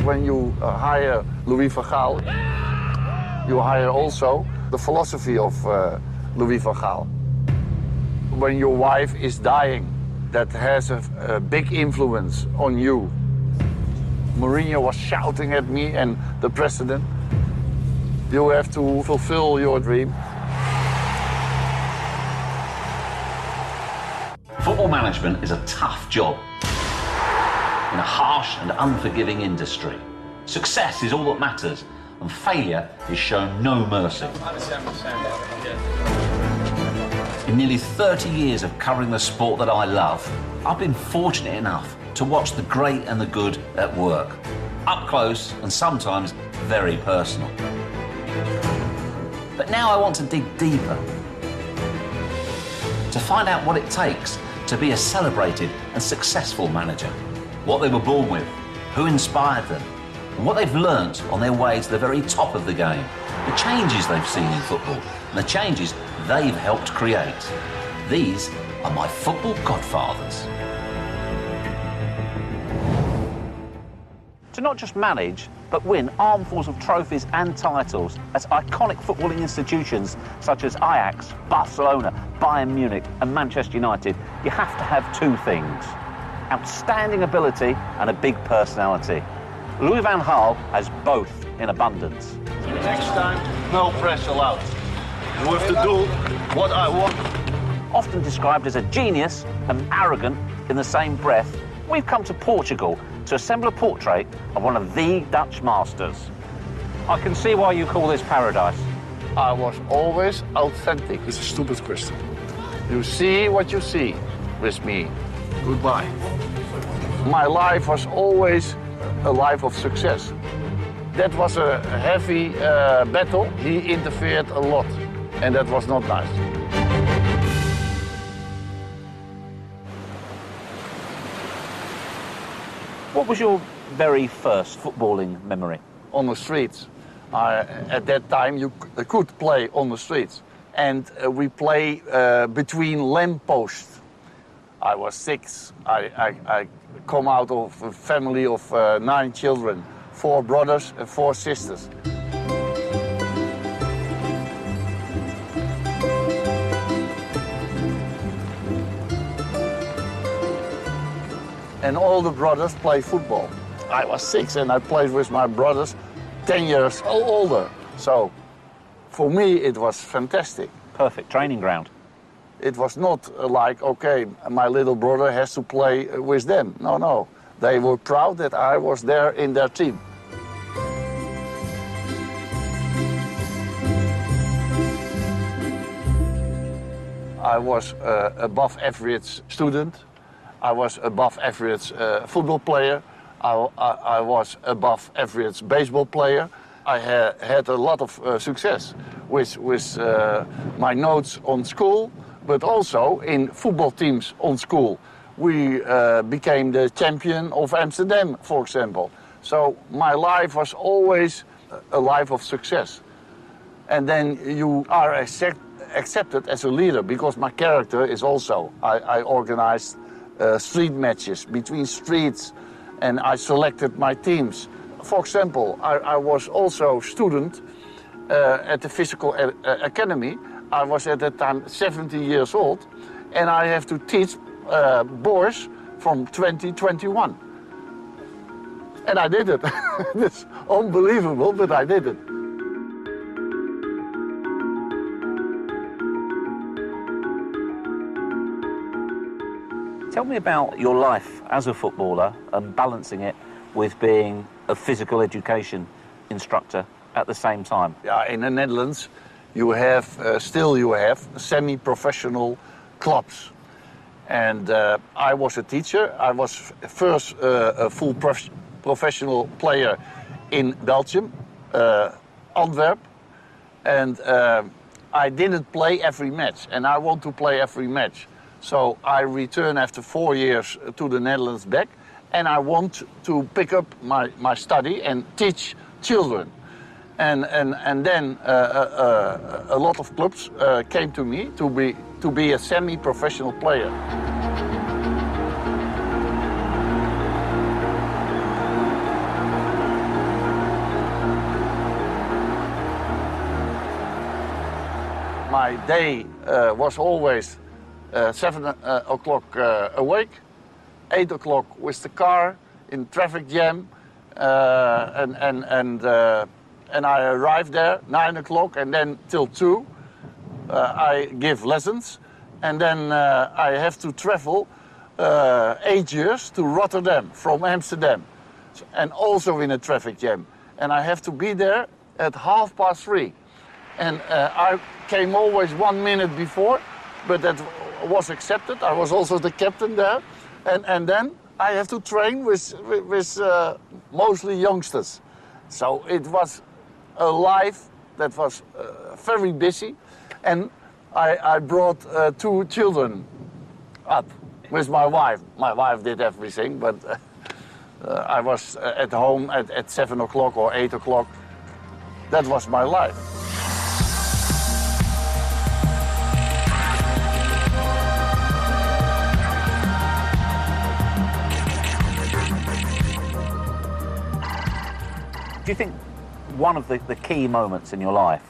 When you hire Louis van Gaal, you hire also the philosophy of Louis van Gaal. When your wife is dying, that has a big influence on you. Mourinho was shouting at me and the president, you have to fulfill your dream. Football management is a tough job in a harsh and unforgiving industry. Success is all that matters, and failure is shown no mercy. In nearly 30 years of covering the sport that I love, I've been fortunate enough to watch the great and the good at work. Up close and sometimes very personal. But now I want to dig deeper, to find out what it takes to be a celebrated and successful manager. What they were born with, who inspired them, and what they've learnt on their way to the very top of the game. The changes they've seen in football, and the changes they've helped create. These are my football godfathers. To not just manage, but win armfuls of trophies and titles at iconic footballing institutions such as Ajax, Barcelona, Bayern Munich and Manchester United, you have to have two things: outstanding ability and a big personality. Louis van Gaal has both in abundance. Next time, no press allowed. You have to do what I want. Often described as a genius and arrogant in the same breath, we've come to Portugal to assemble a portrait of one of the Dutch masters. I can see why you call this paradise. I was always authentic. It's a stupid question. You see what you see with me. Goodbye. My life was always a life of success. That was a heavy battle. He interfered a lot, and that was not nice. What was your very first footballing memory? On the streets. At that time, you could play on the streets. And we play between lampposts. I was 6. I come out of a family of 9 children, 4 brothers and 4 sisters. And all the brothers play football. I was 6 and I played with my brothers 10 years older. So for me, it was fantastic. Perfect training ground. It was not like, okay, my little brother has to play with them. No, no. They were proud that I was there in their team. I was above average student. I was above average football player. I was above average baseball player. I had a lot of success with my notes on school, but also in football teams on school. We became the champion of Amsterdam, for example. So my life was always a life of success. And then you are accepted as a leader, because my character is also, I organized street matches between streets, and I selected my teams. For example, I was also student at the physical academy. I was at that time 70 years old, and I have to teach boys from 2021. And I did it. It's unbelievable, but I did it. Tell me about your life as a footballer and balancing it with being a physical education instructor at the same time. Yeah, in the Netherlands, you have semi-professional clubs. And I was a teacher. I was first a full professional player in Belgium, Antwerp. And I didn't play every match, and I want to play every match. So I return after 4 years to the Netherlands back, and I want to pick up my study and teach children. And then a lot of clubs came to me to be a semi-professional player. My day was always 7 o'clock awake, 8 o'clock with the car in traffic jam, and I arrive there 9 o'clock, and then till 2 I give lessons, and then I have to travel 8 years to Rotterdam from Amsterdam, and also in a traffic jam, and I have to be there at 3:30. And I came always 1 minute before, but that was accepted. I was also the captain there. And then I have to train with mostly youngsters. So it was a life that was very busy. And I brought 2 children up with my wife. My wife did everything, but I was at home at 7 o'clock or 8 o'clock. That was my life. Do you think one of the key moments in your life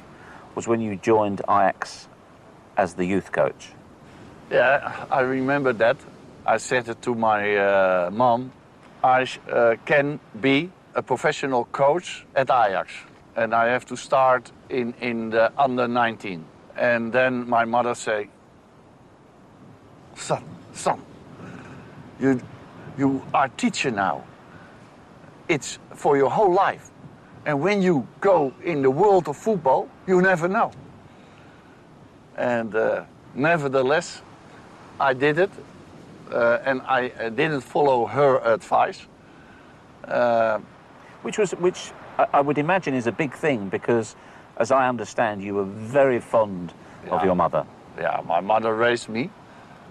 was when you joined Ajax as the youth coach? Yeah, I remember that. I said it to my mom. I can be a professional coach at Ajax. And I have to start in the under 19. And then my mother say, son, you are teacher now. It's for your whole life. And when you go in the world of football, you never know. And nevertheless, I did it. And I didn't follow her advice. Which I would imagine is a big thing, because, as I understand, you were very fond of your mother. Yeah, my mother raised me,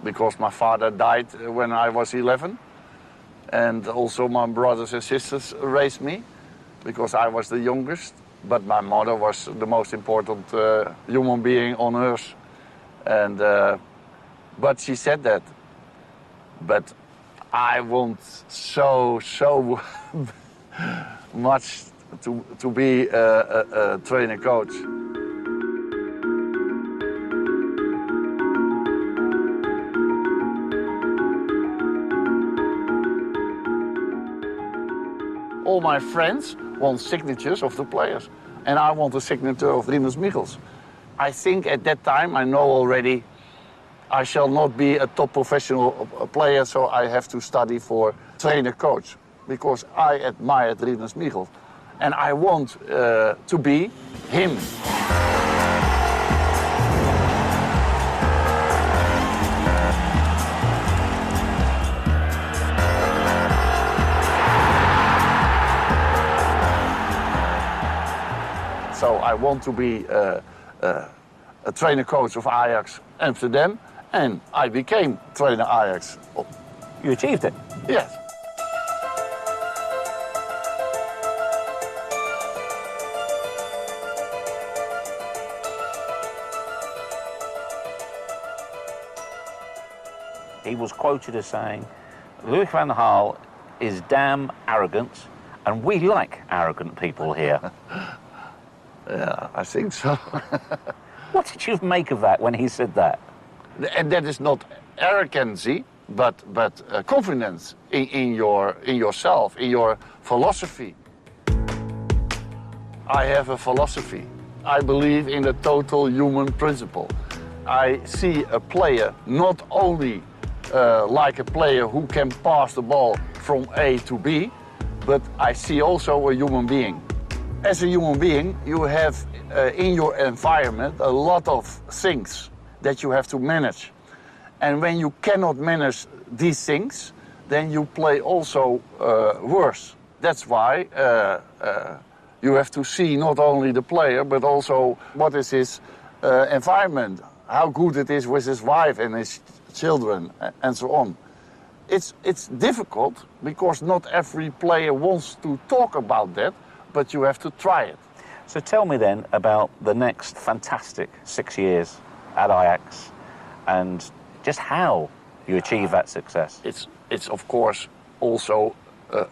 because my father died when I was 11. And also my brothers and sisters raised me, because I was the youngest. But my mother was the most important human being on earth. And, but she said that. But I want so much to be a trainer coach. All my friends want signatures of the players, and I want a signature of Rinus Michels. I think at that time I know already I shall not be a top professional player, so I have to study for trainer coach, because I admired Rinus Michels, and I want to be him. So I want to be a trainer coach of Ajax Amsterdam, and I became trainer Ajax. You achieved it? Yes. He was quoted as saying, Louis van Gaal is damn arrogant, and we like arrogant people here. Yeah, I think so. What did you make of that when he said that? And that is not arrogancy, but confidence in yourself, in your philosophy. I have a philosophy. I believe in the total human principle. I see a player not only like a player who can pass the ball from A to B, but I see also a human being. As a human being, you have in your environment a lot of things that you have to manage. And when you cannot manage these things, then you play also worse. That's why you have to see not only the player, but also what is his environment, how good it is with his wife and his children, and so on. It's difficult, because not every player wants to talk about that, but you have to try it. So tell me then about the next fantastic 6 years at Ajax, and just how you achieve that success. It's of course also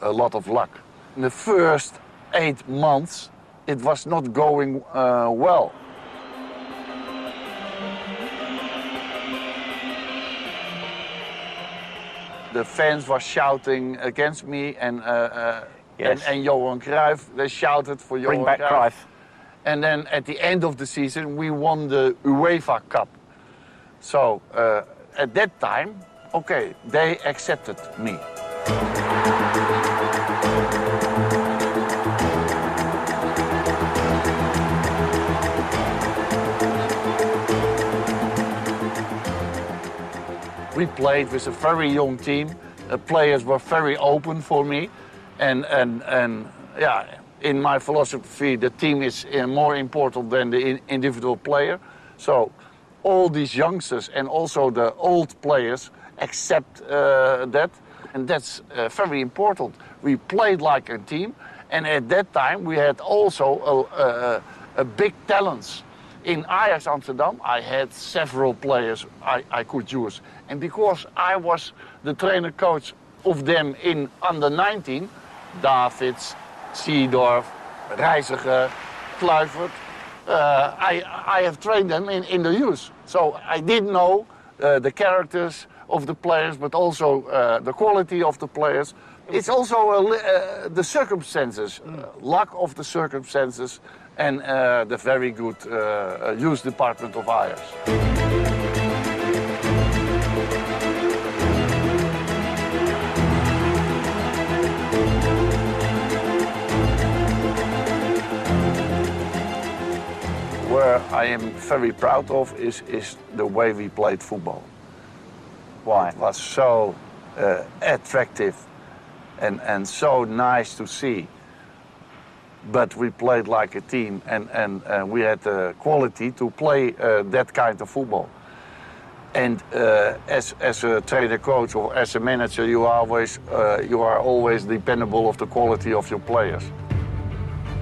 a lot of luck. In the first 8 months, it was not going well. The fans were shouting against me and Yes. and Johan Cruyff. They shouted for Johan Bring back Cruyff. And then at the end of the season, we won the UEFA Cup. So at that time, okay, they accepted me. We played with a very young team. The players were very open for me, and yeah, in my philosophy, the team is more important than the individual player. So all these youngsters and also the old players accept that, and that's very important. We played like a team, and at that time we had also a big talents. In Ajax Amsterdam, I had several players I could use. And because I was the trainer-coach of them in under 19, Davids, Seedorf, Reiziger, Kluivert, I have trained them in the youth. So I did know the characters of the players, but also the quality of the players. It's also the circumstances, luck of the circumstances, and the very good youth department of Ajax. Where I am very proud of is the way we played football. Why? It was so attractive and so nice to see. But we played like a team, and we had the quality to play that kind of football. And as a trainer coach or as a manager, you are always dependable of the quality of your players.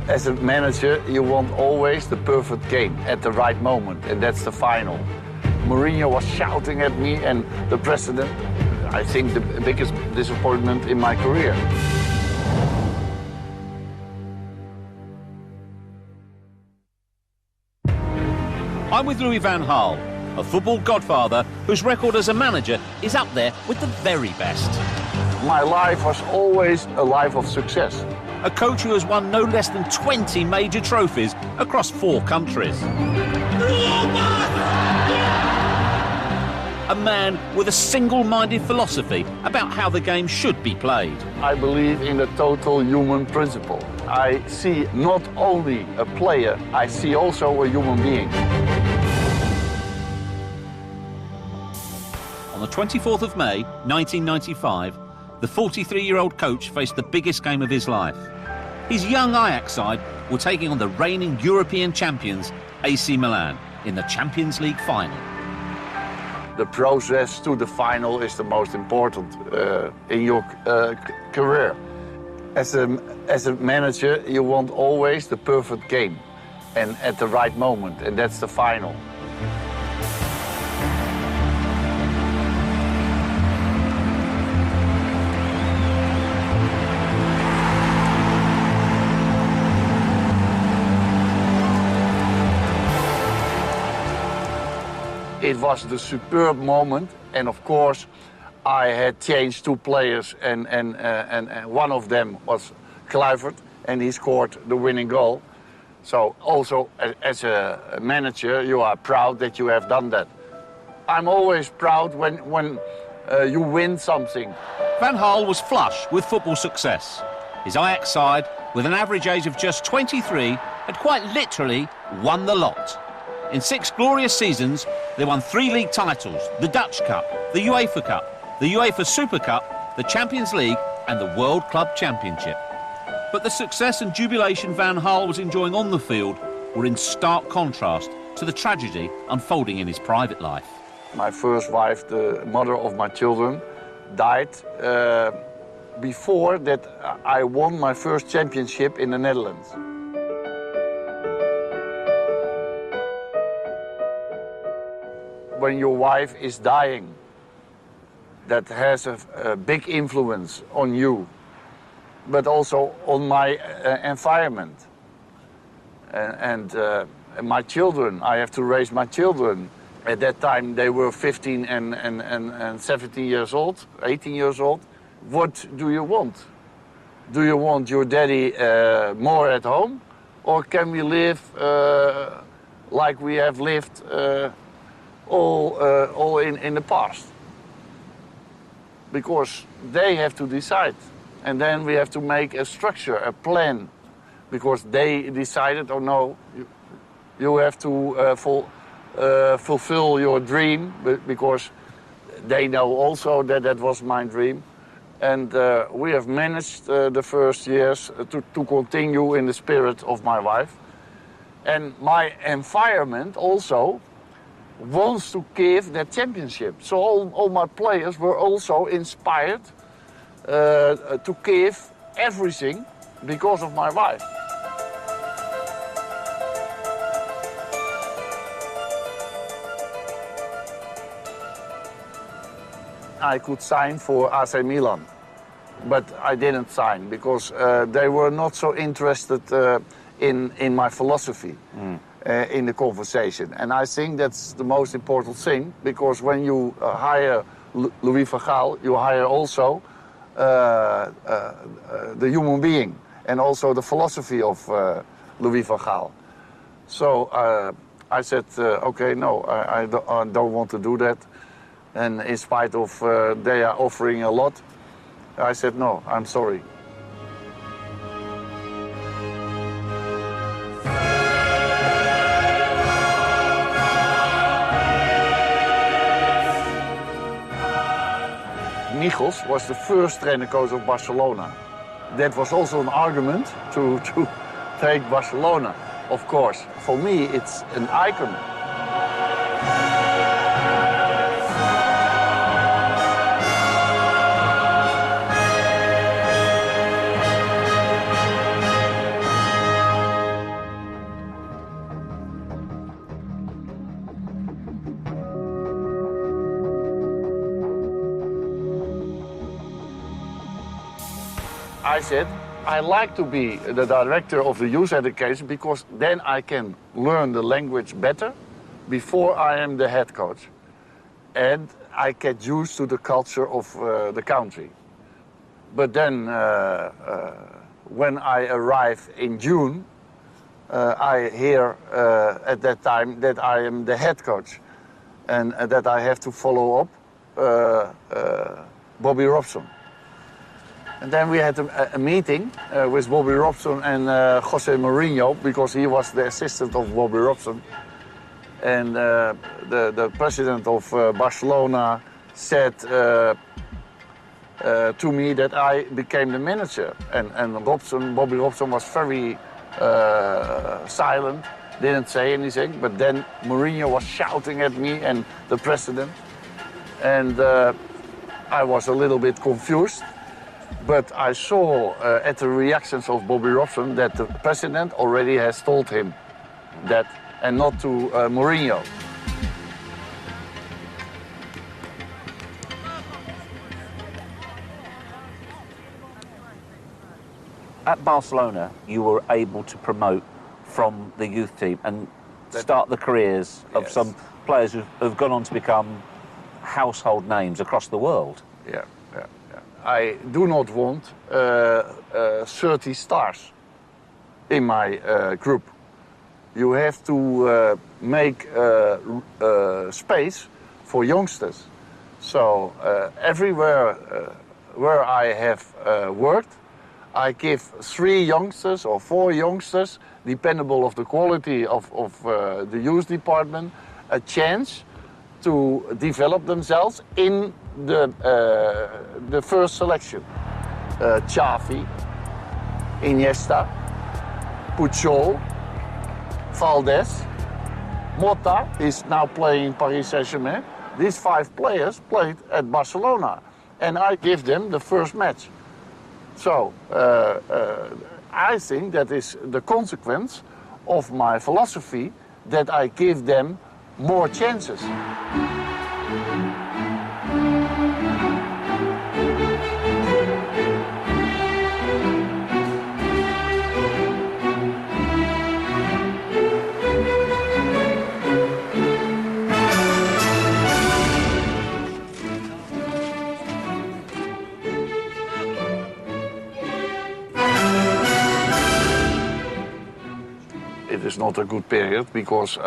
As a manager, you want always the perfect game at the right moment, and that's the final. Mourinho was shouting at me, and the president, I think the biggest disappointment in my career. I'm with Louis van Gaal, a football godfather whose record as a manager is up there with the very best. My life was always a life of success. A coach who has won no less than 20 major trophies across 4 countries. A man with a single-minded philosophy about how the game should be played. I believe in the total human principle. I see not only a player, I see also a human being. On the 24th of May, 1995, the 43-year-old coach faced the biggest game of his life. His young Ajax side were taking on the reigning European champions, AC Milan, in the Champions League final. The process to the final is the most important in your career. As a manager, you want always the perfect game and at the right moment, and that's the final. It was the superb moment, and of course I had changed 2 players, and one of them was Kluivert, and he scored the winning goal. So also as a manager, you are proud that you have done that. I'm always proud when you win something. Van Gaal was flush with football success. His Ajax side, with an average age of just 23, had quite literally won the lot. In 6 glorious seasons, they won 3 league titles, the Dutch Cup, the UEFA Cup, the UEFA Super Cup, the Champions League and the World Club Championship. But the success and jubilation Van Gaal was enjoying on the field were in stark contrast to the tragedy unfolding in his private life. My first wife, the mother of my children, died before that I won my first championship in the Netherlands. When your wife is dying, that has a big influence on you, but also on my environment. And my children, I have to raise my children, At that time, they were 15 and 17 years old, 18 years old. What do you want? Do you want your daddy more at home? Or can we live like we have lived all in the past? Because they have to decide. And then we have to make a structure, a plan. Because they decided, oh no, you have to fulfill your dream. Because they know also that that was my dream. And we have managed the first years to continue in the spirit of my wife. And my environment also wants to give that championship. So all my players were also inspired to give everything because of my wife. I could sign for AC Milan, but I didn't sign because they were not so interested in my philosophy in the conversation. And I think that's the most important thing, because when you hire Louis van Gaal, you hire also the human being and also the philosophy of Louis van Gaal. So I said, okay, no, I don't want to do that. And in spite of they are offering a lot, I said, no, I'm sorry. Michels was the first trainer coach of Barcelona. That was also an argument to take Barcelona, of course. For me, it's an icon. I said, I like to be the director of the youth education because then I can learn the language better before I am the head coach. And I get used to the culture of the country. But then when I arrive in June, I hear at that time that I am the head coach and that I have to follow up Bobby Robson. And then we had a meeting with Bobby Robson and Jose Mourinho, because he was the assistant of Bobby Robson. And the president of Barcelona said to me that I became the manager. And Bobby Robson was very silent, didn't say anything. But then Mourinho was shouting at me and the president. And I was a little bit confused. But I saw at the reactions of Bobby Robson that the president already has told him that, and not to Mourinho. At Barcelona, you were able to promote from the youth team and start the careers of some players who've gone on to become household names across the world. Yeah. I do not want 30 stars in my group. You have to make space for youngsters. So everywhere where I have worked, I give 3 youngsters or 4 youngsters, dependable of the quality of the youth department, a chance to develop themselves in the first selection. Xavi, Iniesta, Puyol, Valdez, Mota is now playing Paris Saint-Germain. These 5 players played at Barcelona, and I give them the first match. So I think that is the consequence of my philosophy, that I give them more chances. it is not a good period because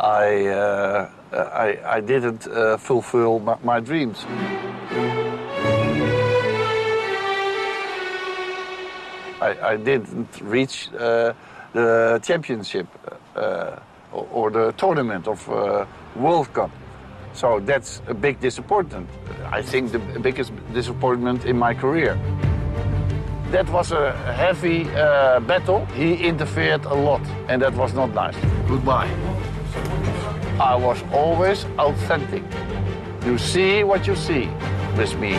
I didn't fulfill my dreams. I didn't reach the championship or the tournament of World Cup. So that's a big disappointment. I think the biggest disappointment in my career. That was a heavy battle. He interfered a lot, and that was not nice. Goodbye. I was always authentic. You see what you see with me.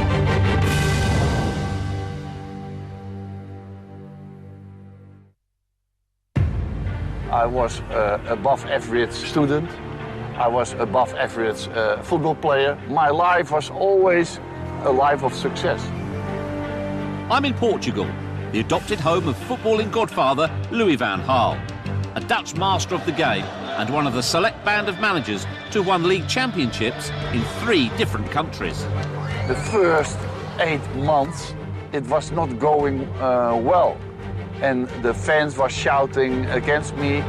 I was above average student. I was above average football player. My life was always a life of success. I'm in Portugal, the adopted home of footballing godfather Louis van Gaal, a Dutch master of the game and one of the select band of managers to have won league championships in 3 different countries. The first 8 months, it was not going well, and the fans were shouting against me.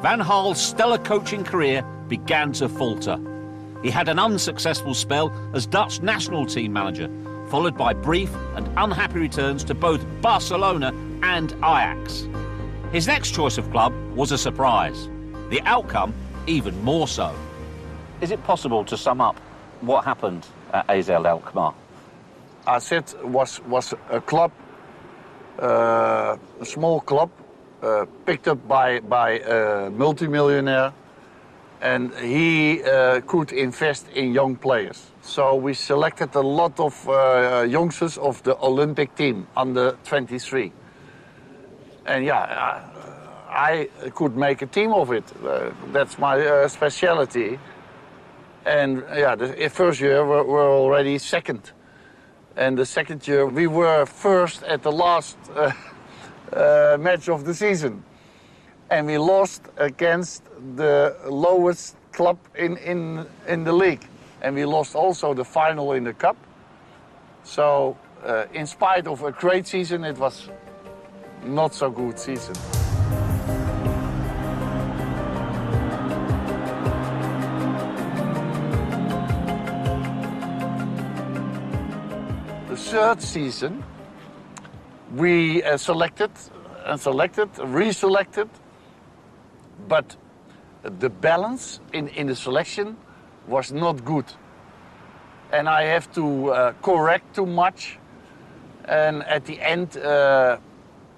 Van Gaal's stellar coaching career began to falter. He had an unsuccessful spell as Dutch national team manager, followed by brief and unhappy returns to both Barcelona and Ajax. His next choice of club was a surprise. The outcome even more so. Is it possible to sum up what happened at AZ Alkmaar? AZ was a club, a small club, picked up by a multimillionaire, and he could invest in young players. So we selected a lot of youngsters of the Olympic team under 23. And yeah, I could make a team of it. That's my specialty. And yeah, the first year we're already second. And the second year we were first at the last match of the season. And we lost against the lowest club in the league. And we lost also the final in the cup. So in spite of a great season, it was not so good season. The third season, we selected, reselected, but the balance in the selection was not good. And I have to correct too much. And at the end,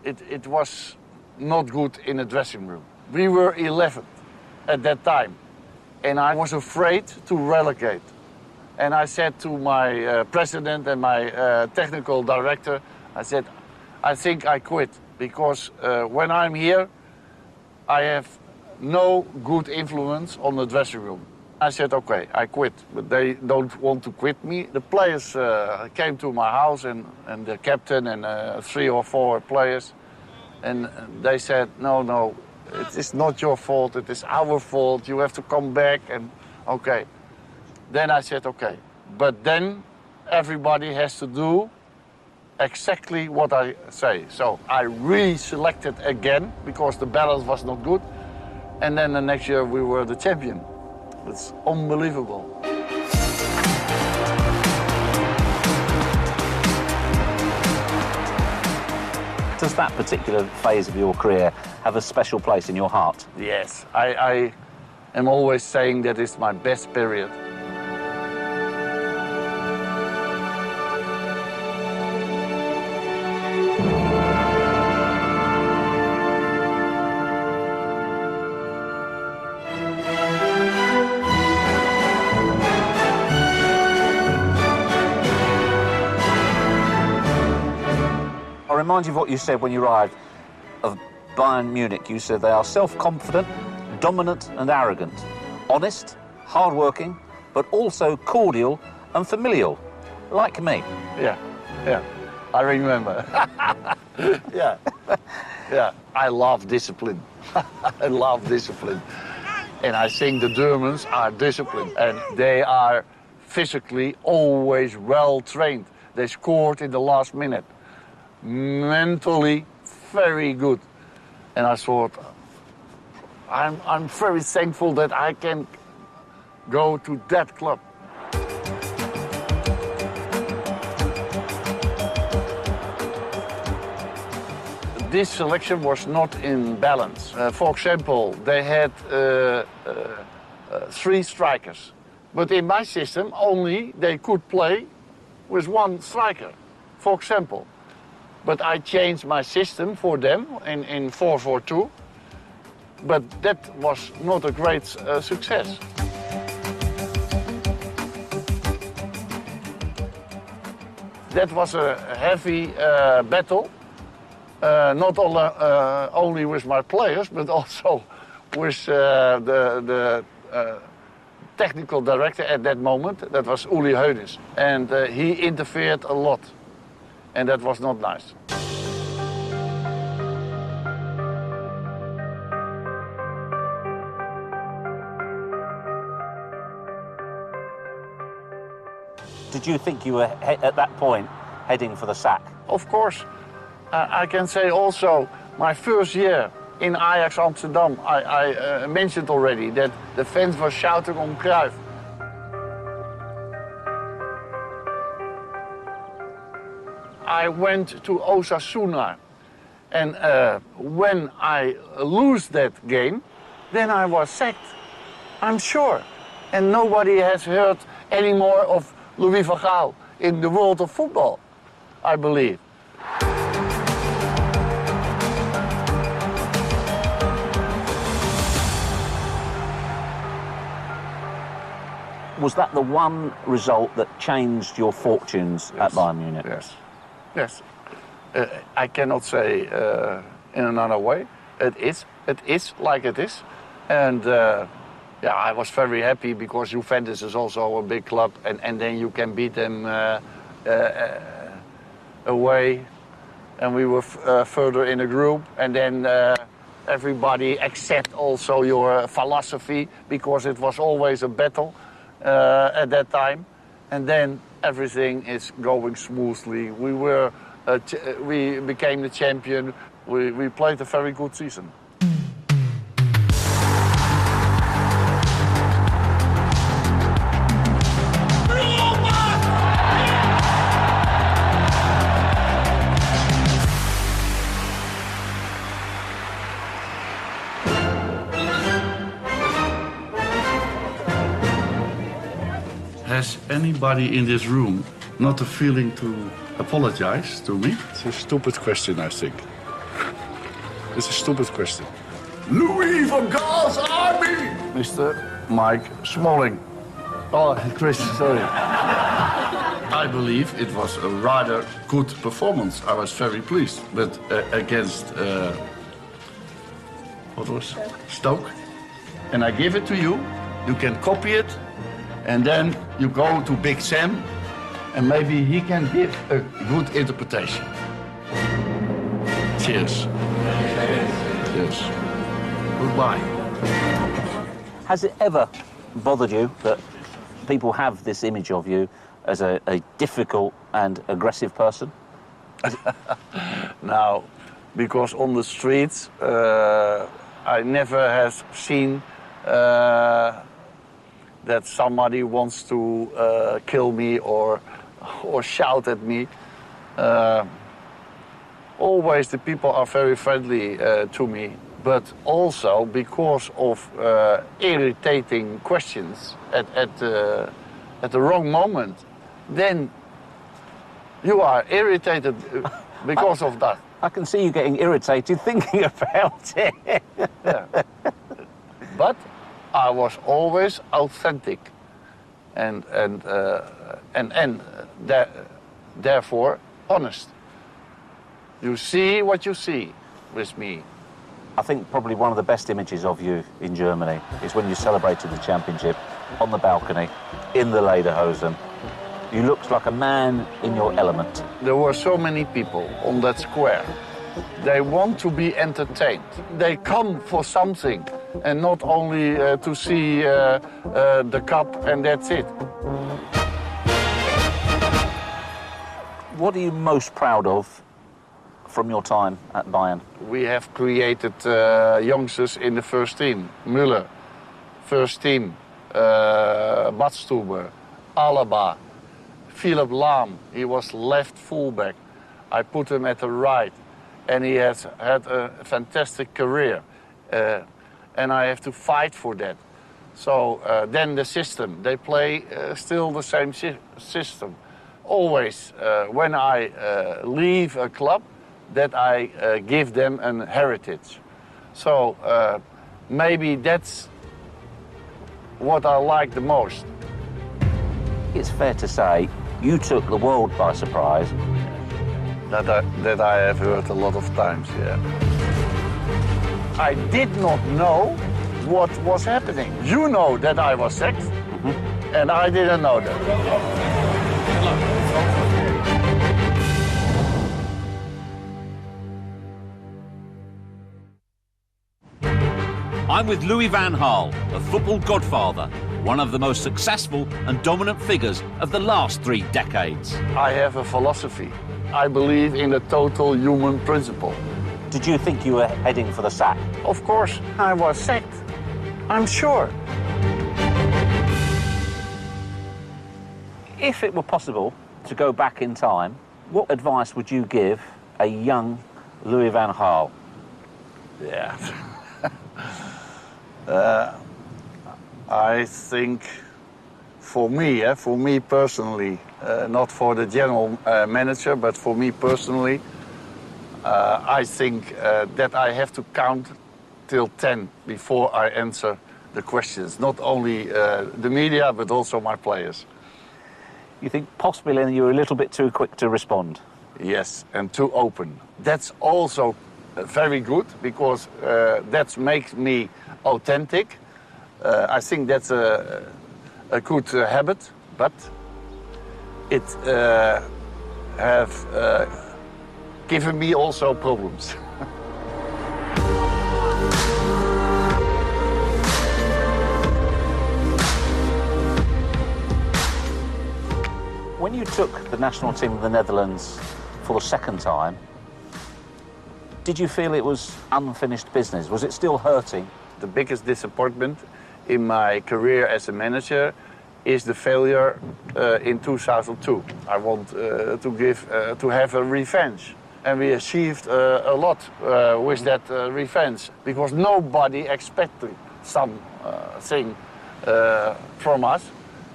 it was not good in the dressing room. We were 11th at that time. And I was afraid to relegate. And I said to my president and my technical director, I said, I think I quit. Because when I'm here, I have no good influence on the dressing room. I said, okay, I quit, but they don't want to quit me. The players came to my house and the captain and 3 or 4 players, and they said, no, it is not your fault, it is our fault, you have to come back, and okay. Then I said, okay, but then everybody has to do exactly what I say. So I re-selected again because the balance was not good, and then the next year we were the champion. It's unbelievable. Does that particular phase of your career have a special place in your heart? Yes, I am always saying that it's my best period. Remind you of what you said when you arrived of Bayern Munich. You said they are self-confident, dominant and arrogant, honest, hard-working, but also cordial and familial, like me. Yeah, I remember. yeah. I love discipline. I love discipline. And I think the Germans are disciplined, and they are physically always well trained. They scored in the last minute. Mentally, very good. And I thought, I'm very thankful that I can go to that club. This selection was not in balance. For example, they had 3 strikers. But in my system, only they could play with 1 striker, for example. But I changed my system for them in 4-4-2. But that was not a great success. That was a heavy battle. Not only with my players, but also with the technical director at that moment. That was Uli Hoeneß. And he interfered a lot. And that was not nice. Did you think you were, at that point, heading for the sack? Of course. I can say also, my first year in Ajax Amsterdam, I mentioned already that the fans were shouting on Cruyff. I went to Osasuna, and when I lose that game, then I was sacked, I'm sure. And nobody has heard any more of Louis van Gaal in the world of football, I believe. Was that the one result that changed your fortunes at Bayern Munich? Yes, yes. I cannot say in another way. It is like it is. And yeah, I was very happy because Juventus is also a big club, and then you can beat them away. And we were further in a group, and then everybody accept also your philosophy, because it was always a battle at that time. And then everything is going smoothly. We became the champion. We played a very good season. Has anybody in this room not a feeling to apologize to me? It's a stupid question, I think. It's a stupid question. Louis van Gaal's army! Mr. Mike Smalling. Oh, Chris, sorry. I believe it was a rather good performance. I was very pleased. But against, what was Stoke? And I give it to you. You can copy it. And then you go to Big Sam, and maybe he can give a good interpretation. Cheers. Cheers. Goodbye. Has it ever bothered you that people have this image of you as a difficult and aggressive person? Now, because on the streets, I never have seen that somebody wants to kill me or shout at me. Always the people are very friendly to me, but also because of irritating questions at the wrong moment, then you are irritated because of that. I can see you getting irritated thinking about it. Yeah. But I was always authentic, and therefore honest. You see what you see with me. I think probably one of the best images of you in Germany is when you celebrated the championship on the balcony in the Lederhosen. You looked like a man in your element. There were so many people on that square. They want to be entertained. They come for something, and not only to see the cup and that's it. What are you most proud of from your time at Bayern? We have created youngsters in the first team. Müller, first team. Badstuber, Alaba, Philip Lahm. He was left fullback. I put him at the right, and he has had a fantastic career. And I have to fight for that. So then the system, they play still the same system. Always, when I leave a club, that I give them an heritage. So maybe that's what I like the most. It's fair to say you took the world by surprise. That I have heard a lot of times, yeah. I did not know what was happening. You know that I was sacked, and I didn't know that. I'm with Louis van Gaal, a football godfather, one of the most successful and dominant figures of the last 3 decades. I have a philosophy. I believe in the total human principle. Did you think you were heading for the sack? Of course, I was sacked. I'm sure. If it were possible to go back in time, what advice would you give a young Louis van Gaal? Yeah. I think for me personally, not for the general manager, but for me personally, I think that I have to count till 10 before I answer the questions. Not only the media, but also my players. You think possibly then you were a little bit too quick to respond? Yes, and too open. That's also very good, because that makes me authentic. I think that's a good habit, but it have given me also problems. When you took the national team of the Netherlands for the second time, did you feel it was unfinished business? Was it still hurting? The biggest disappointment in my career as a manager is the failure in 2002. I want to have a revenge. And we achieved a lot with that revenge, because nobody expected something from us,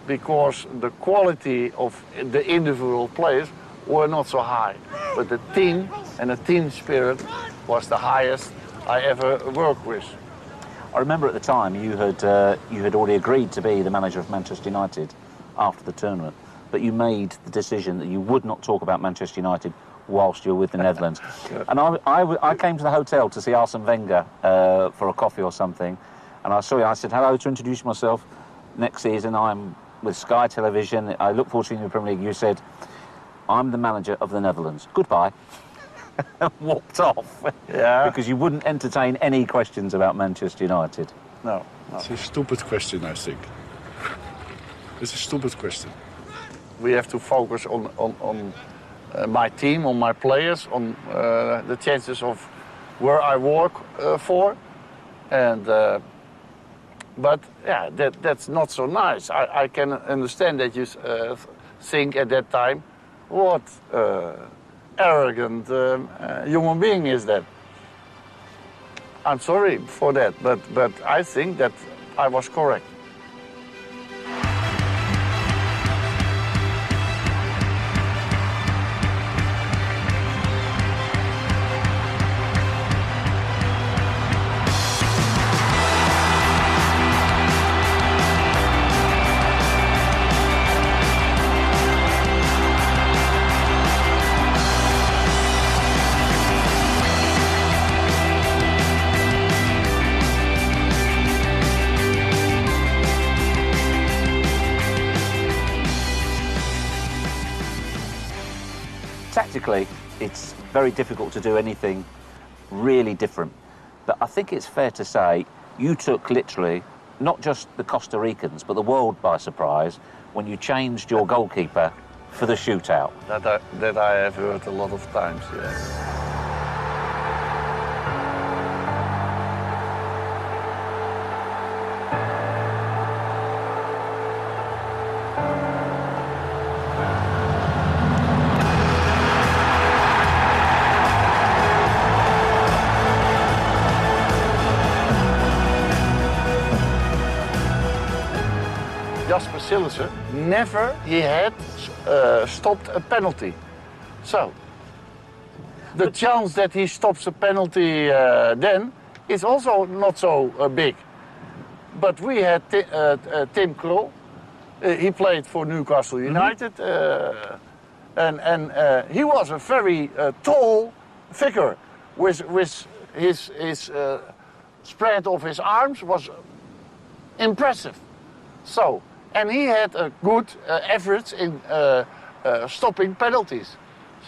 because the quality of the individual players were not so high. But the team and the team spirit was the highest I ever worked with. I remember at the time you had already agreed to be the manager of Manchester United after the tournament, but you made the decision that you would not talk about Manchester United whilst you were with the Netherlands. And I came to the hotel to see Arsene Wenger for a coffee or something, and I saw you. I said, hello, to introduce myself. Next season I'm with Sky Television. I look forward to seeing you in the Premier League. You said, I'm the manager of the Netherlands. Goodbye. And walked off. Yeah. Because you wouldn't entertain any questions about Manchester United. No. It's a stupid question, I think. It's a stupid question. We have to focus on my team, on my players, on the chances of where I work for. And but yeah, that's not so nice. I can understand that you think at that time, what arrogant human being is that? I'm sorry for that, but I think that I was correct. Tactically, it's very difficult to do anything really different. But I think it's fair to say you took literally not just the Costa Ricans, but the world by surprise when you changed your goalkeeper for the shootout. That I have heard a lot of times, yeah. Jasper Sillissen, never he had stopped a penalty. So, the chance that he stops a penalty then is also not so big. But we had Tim Krul, he played for Newcastle United, and he was a very tall figure with his spread of his arms was impressive. So, and he had a good average in stopping penalties.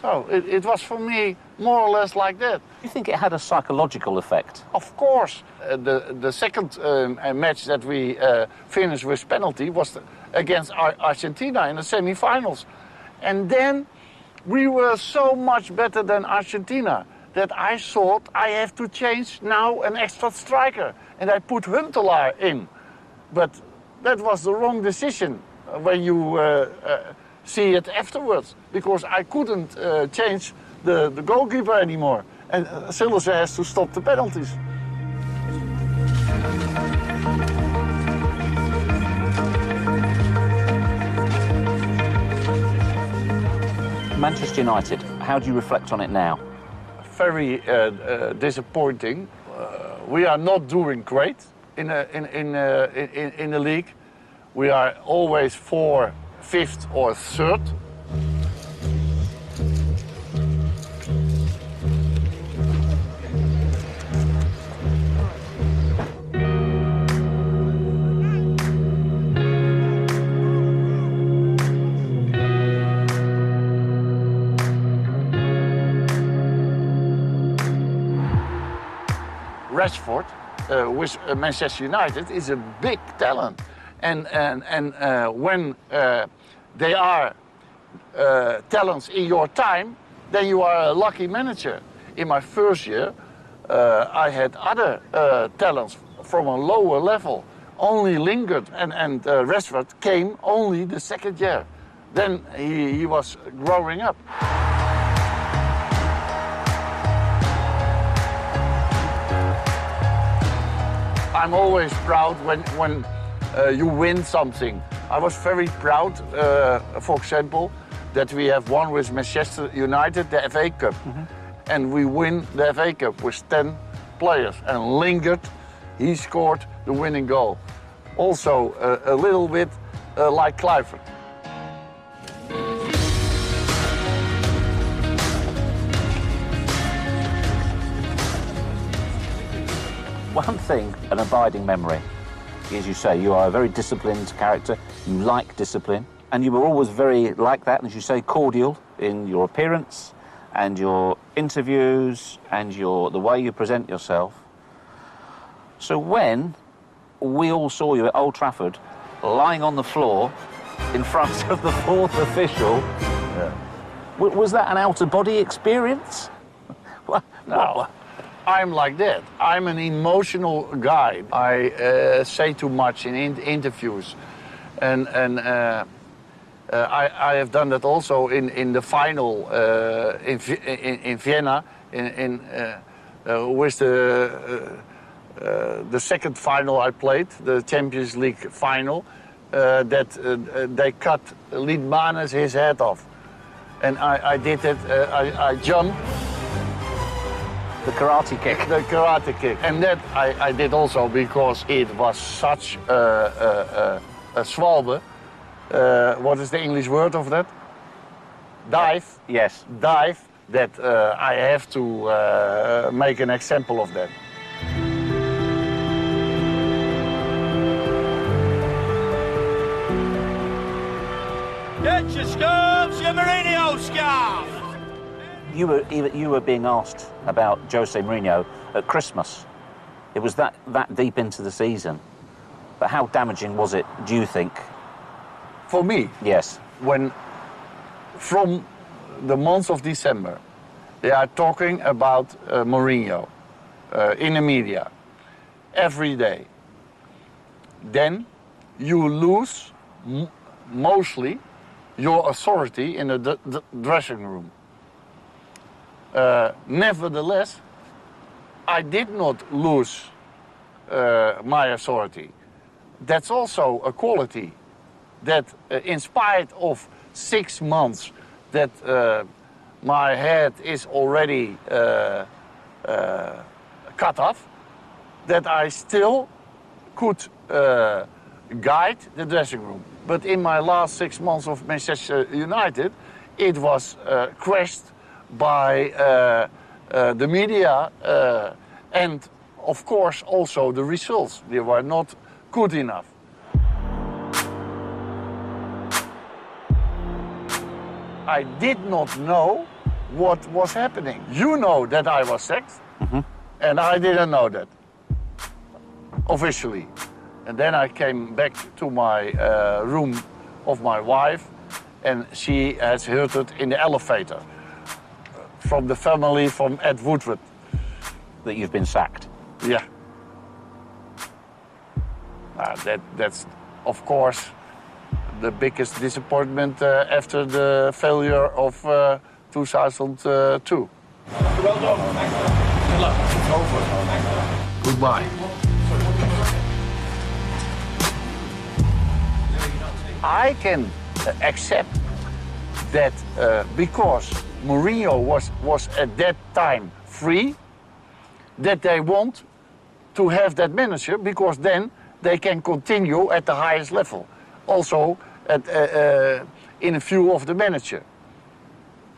So it was for me more or less like that. Do you think it had a psychological effect? Of course. The second match that we finished with penalty was against Argentina in the semi-finals. And then we were so much better than Argentina that I thought I have to change now an extra striker. And I put Huntelaar in. But that was the wrong decision when you see it afterwards, because I couldn't change the goalkeeper anymore. And Sillissen has to stop the penalties. Manchester United, how do you reflect on it now? Very disappointing. We are not doing great in the league. We are always 4th, 5th or 3rd. Rashford with Manchester United is a big talent, and when they are talents in your time, then you are a lucky manager. In my first year, I had other talents from a lower level, only lingered, and Rashford came only the second year. Then he was growing up. I'm always proud when you win something. I was very proud, for example, that we have won with Manchester United the FA Cup. And we win the FA Cup with 10 players. And Lingard, he scored the winning goal. Also a little bit like Kluivert. One thing, an abiding memory, as you say, you are a very disciplined character, you like discipline, and you were always very like that, as you say, cordial in your appearance and your interviews and the way you present yourself. So when we all saw you at Old Trafford, lying on the floor in front of the 4th official, was that an out-of-body experience? No. I'm like that. I'm an emotional guy. I say too much in interviews, and I have done that also in the final in Vienna with the second final I played, the Champions League final, that they cut Liedmanes his head off, and I did it. I jumped. The karate kick. The karate kick. And that I did also because it was such a swalbe. What is the English word of that? Dive. Yes. Dive. That I have to make an example of that. Get your scarves, your Mourinho scarf! You were being asked about Jose Mourinho at Christmas. It was that deep into the season. But how damaging was it, do you think? For me? Yes. When from the month of December, they are talking about Mourinho in the media every day. Then you lose mostly your authority in the dressing room. Nevertheless, I did not lose my authority. That's also a quality that in spite of 6 months that my head is already cut off, that I still could guide the dressing room. But in my last 6 months of Manchester United, it was crashed by the media and, of course, also the results. They were not good enough. I did not know what was happening. You know that I was sacked, and I didn't know that, officially. And then I came back to my room of my wife, and she has heard it in the elevator from the family from Ed Woodward. That you've been sacked? Yeah. That's, of course, the biggest disappointment after the failure of 2002. Well done. Good luck. It's over. Goodbye. I can accept that because Mourinho was at that time free, that they want to have that manager because then they can continue at the highest level. Also in view of the manager.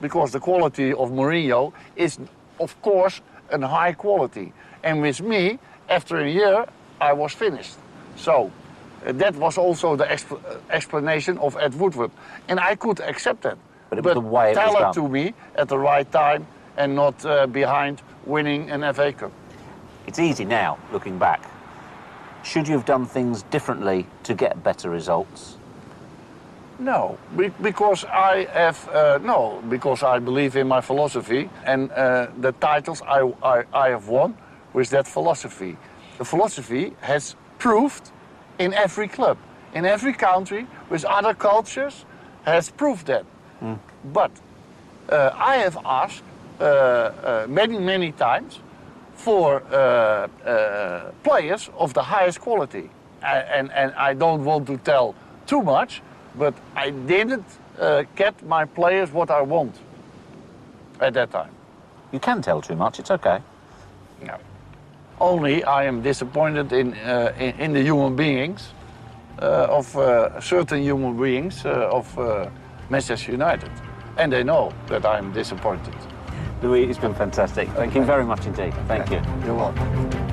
Because the quality of Mourinho is, of course, a high quality. And with me, after a year, I was finished. So that was also the explanation of Ed Woodward. And I could accept that. But it was the way it was tell it done. to me at the right time and not behind winning an FA Cup. It's easy now, looking back. Should you have done things differently to get better results? No, because I have because I believe in my philosophy and the titles I have won with that philosophy. The philosophy has proved in every club, in every country, with other cultures, has proved that. But I have asked many times for players of the highest quality. And I don't want to tell too much, but I didn't get my players what I want at that time. You can tell too much, it's okay. No. Only I am disappointed in the human beings, of certain human beings of Manchester United. And they know that I'm disappointed. Louis, it's been fantastic. Thank you very much indeed. Thank you. You're welcome.